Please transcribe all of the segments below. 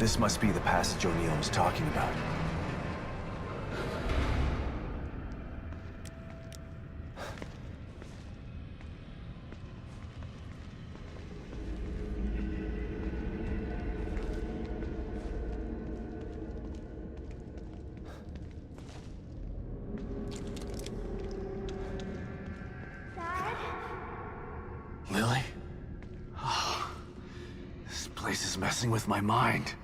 This must be the passage O'Neill was talking about. Lily? Oh, this place is messing with my mind.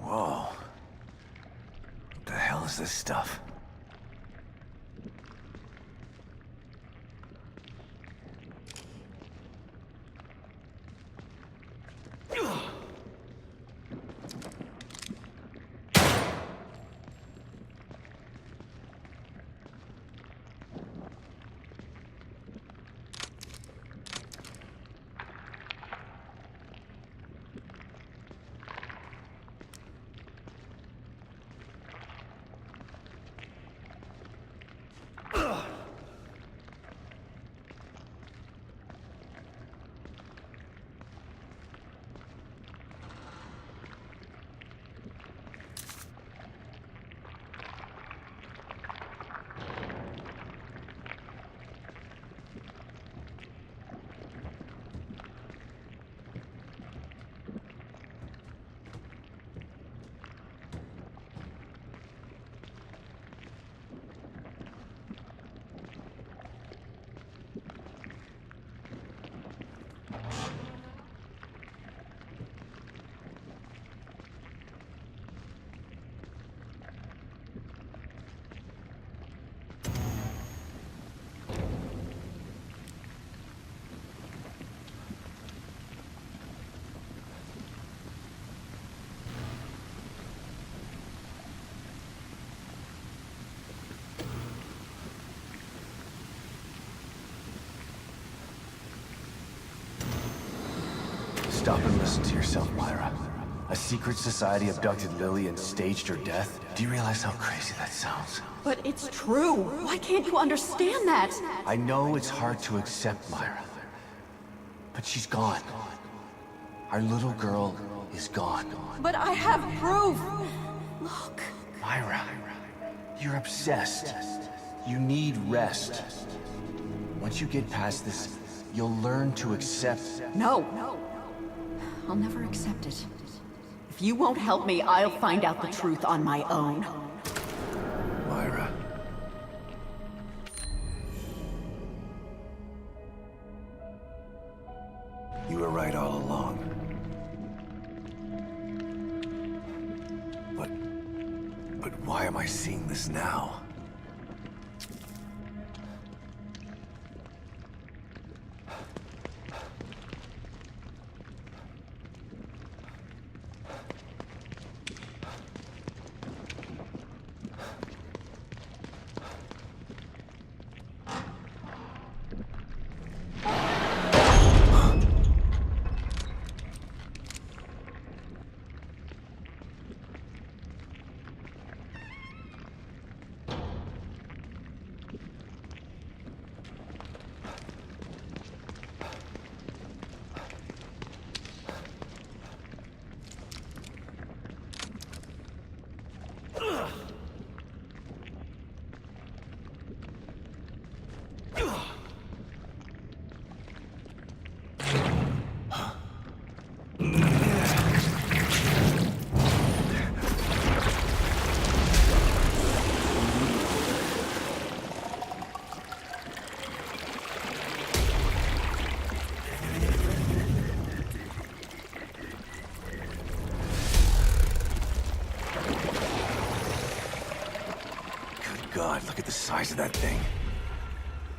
Whoa. What the hell is this stuff? Stop and listen to yourself, Myra. A secret society abducted Lily and staged her death? Do you realize how crazy that sounds? But it's true. Why can't you understand that? I know it's hard to accept, Myra. But she's gone. Our little girl is gone. But I have proof. Look. Myra, you're obsessed. You need rest. Once you get past this, you'll learn to accept... No. I'll never accept it. If you won't help me, I'll find out the truth on my own. Myra. You were right all along. But why am I seeing this now? god, look at the size of that thing.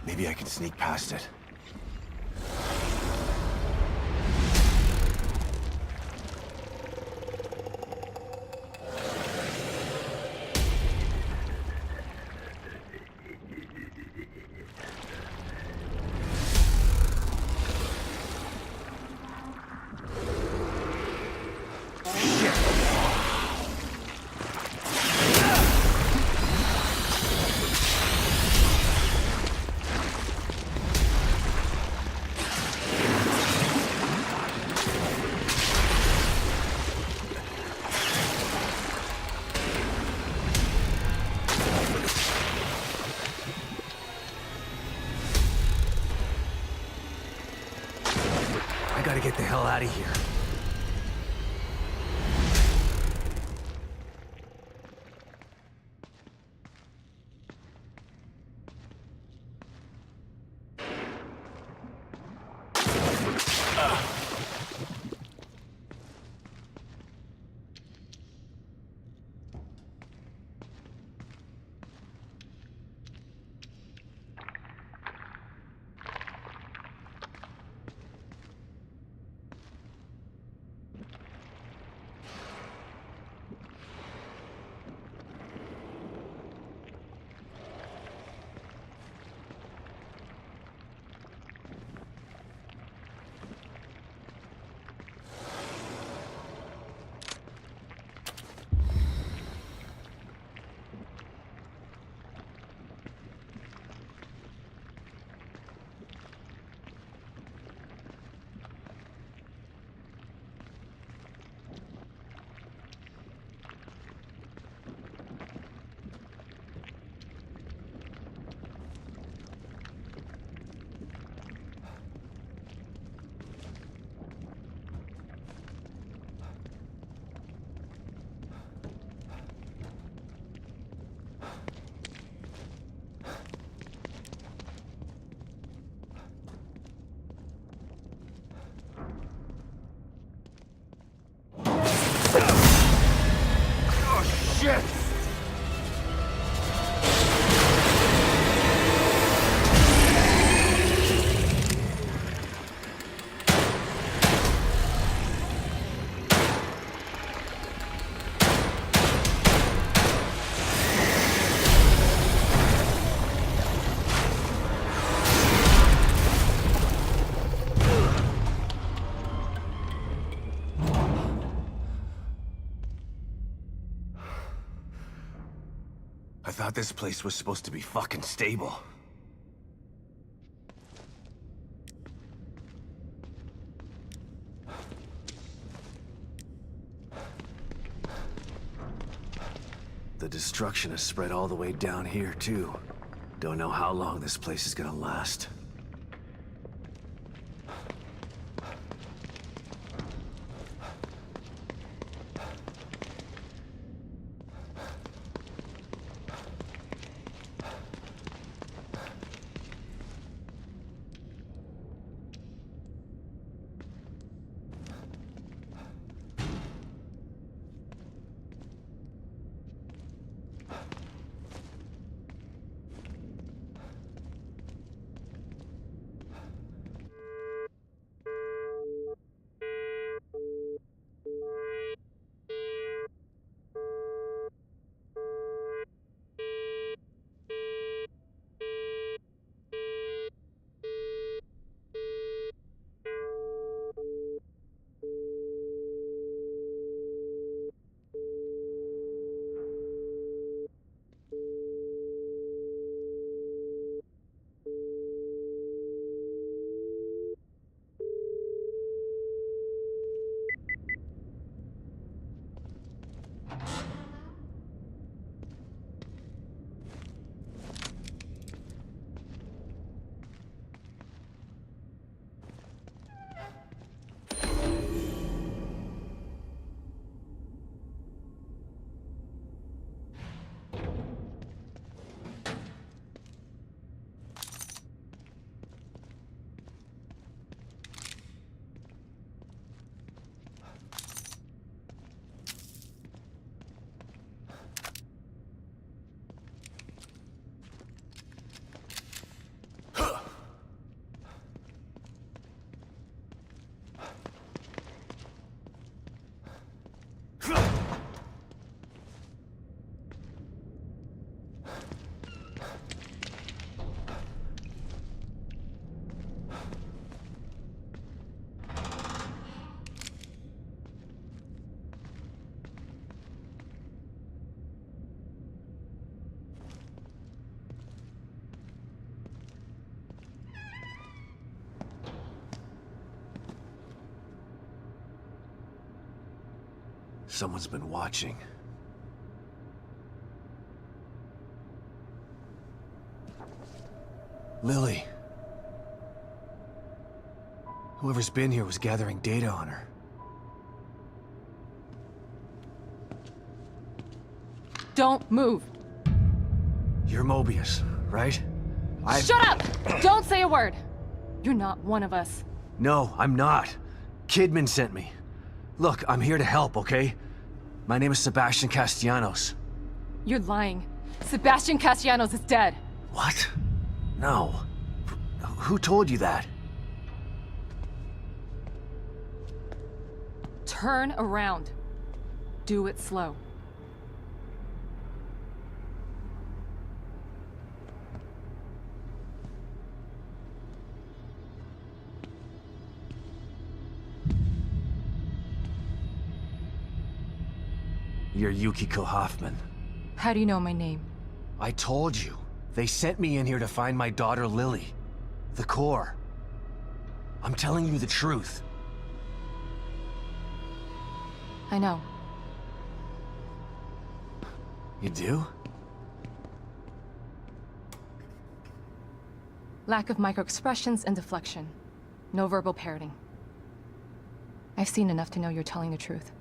Maybe I can sneak past it. I gotta get the hell out of here. Shit! I thought this place was supposed to be fucking stable. The destruction has spread all the way down here, too. Don't know how long this place is gonna last. someone's been watching. Lily. Whoever's been here was gathering data on her. Don't move. You're Mobius, right? Shut up! Don't say a word. You're not one of us. No, I'm not. Kidman sent me. Look, I'm here to help, okay? My name is Sebastian Castellanos. You're lying. Sebastian Castellanos is dead. What? No. Who told you that? Turn around. Do it slow. You're Yukiko Hoffman. How do you know my name? I told you. They sent me in here to find my daughter Lily. The core. I'm telling you the truth. I know. You do? Lack of microexpressions and deflection. No verbal parroting. I've seen enough to know you're telling the truth.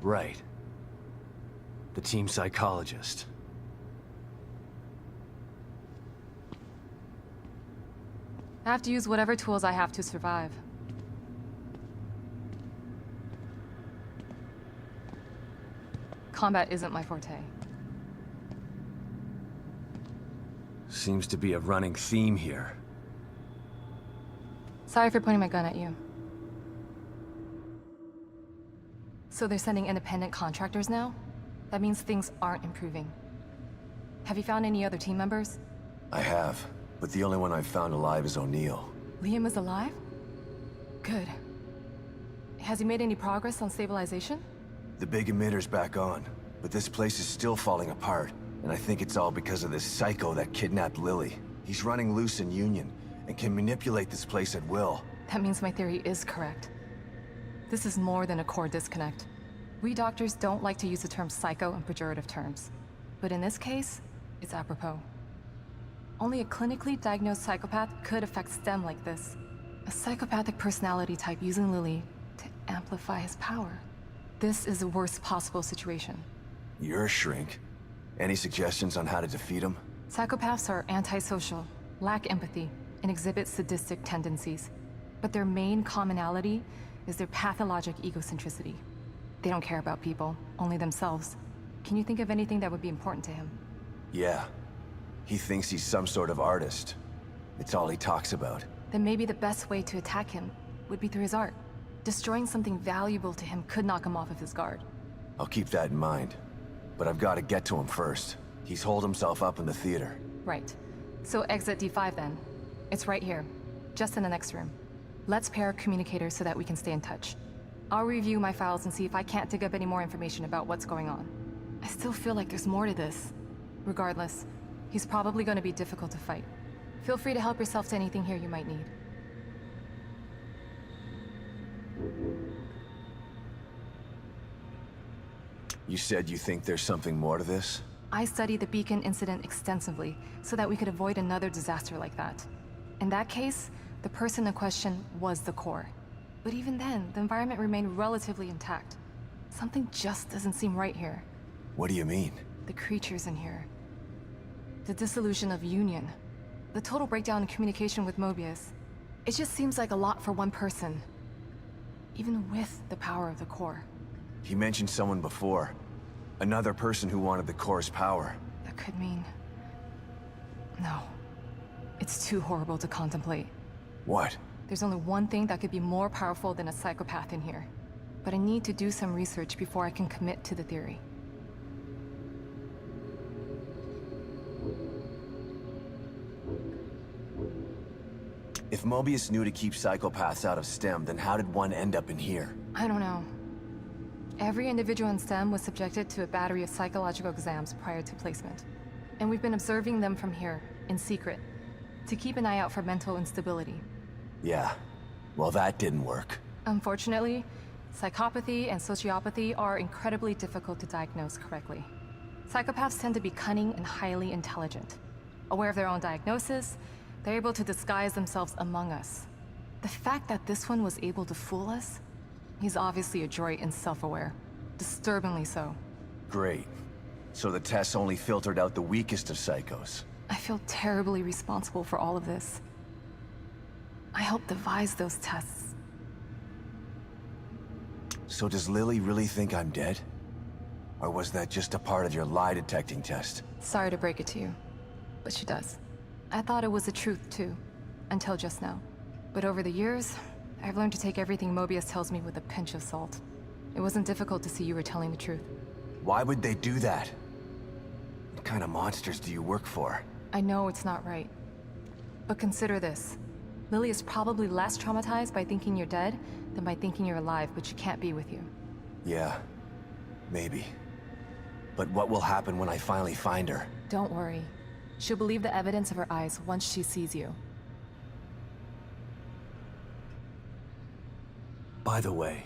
Right. The team psychologist. I have to use whatever tools I have to survive. Combat isn't my forte. Seems to be a running theme here. Sorry for pointing my gun at you. So they're sending independent contractors now? That means things aren't improving. Have you found any other team members? I have, but the only one I've found alive is O'Neill. Liam is alive? Good. Has he made any progress on stabilization? The big emitter's back on, but this place is still falling apart, and I think it's all because of this psycho that kidnapped Lily. He's running loose in Union, and can manipulate this place at will. That means my theory is correct. This is more than a core disconnect. We doctors don't like to use the term psycho in pejorative terms. But in this case, it's apropos. Only a clinically diagnosed psychopath could affect STEM like this. A psychopathic personality type using Lily to amplify his power. This is the worst possible situation. You're a shrink. Any suggestions on how to defeat him? Psychopaths are antisocial, lack empathy, and exhibit sadistic tendencies. But their main commonality is their pathologic egocentricity. They don't care about people, only themselves. Can you think of anything that would be important to him? Yeah. He thinks he's some sort of artist. It's all he talks about. Then maybe the best way to attack him would be through his art. Destroying something valuable to him could knock him off of his guard. I'll keep that in mind. But I've got to get to him first. He's holed himself up in the theater. Right. So exit D5 then. It's right here, just in the next room. Let's pair communicators so that we can stay in touch. I'll review my files and see if I can't dig up any more information about what's going on. I still feel like there's more to this. Regardless, he's probably going to be difficult to fight. Feel free to help yourself to anything here you might need. You said you think there's something more to this? I studied the Beacon incident extensively so that we could avoid another disaster like that. In that case, the person in question was the core. But even then, the environment remained relatively intact. Something just doesn't seem right here. What do you mean? The creatures in here. The dissolution of Union. The total breakdown in communication with Mobius. It just seems like a lot for one person. Even with the power of the core. He mentioned someone before. Another person who wanted the core's power. That could mean... No. It's too horrible to contemplate. What? There's only one thing that could be more powerful than a psychopath in here. But I need to do some research before I can commit to the theory. If Mobius knew to keep psychopaths out of STEM, then how did one end up in here? I don't know. Every individual in STEM was subjected to a battery of psychological exams prior to placement. And we've been observing them from here, in secret, to keep an eye out for mental instability. Yeah. Well, that didn't work. Unfortunately, Psychopathy and sociopathy are incredibly difficult to diagnose correctly. Psychopaths tend to be cunning and highly intelligent. Aware of their own diagnosis, they're able to disguise themselves among us. The fact that this one was able to fool us, he's obviously adroit and self-aware. Disturbingly so. Great. So the tests only filtered out the weakest of psychos. I feel terribly responsible for all of this. I helped devise those tests. So does Lily really think I'm dead? Or was that just a part of your lie detecting test? Sorry to break it to you, but she does. I thought it was the truth too, until just now. But over the years, I've learned to take everything Mobius tells me with a pinch of salt. It wasn't difficult to see you were telling the truth. Why would they do that? What kind of monsters do you work for? I know it's not right. But consider this. Lily is probably less traumatized by thinking you're dead than by thinking you're alive, but she can't be with you. Yeah, maybe. But what will happen when I finally find her? Don't worry. She'll believe the evidence of her eyes once she sees you. By the way,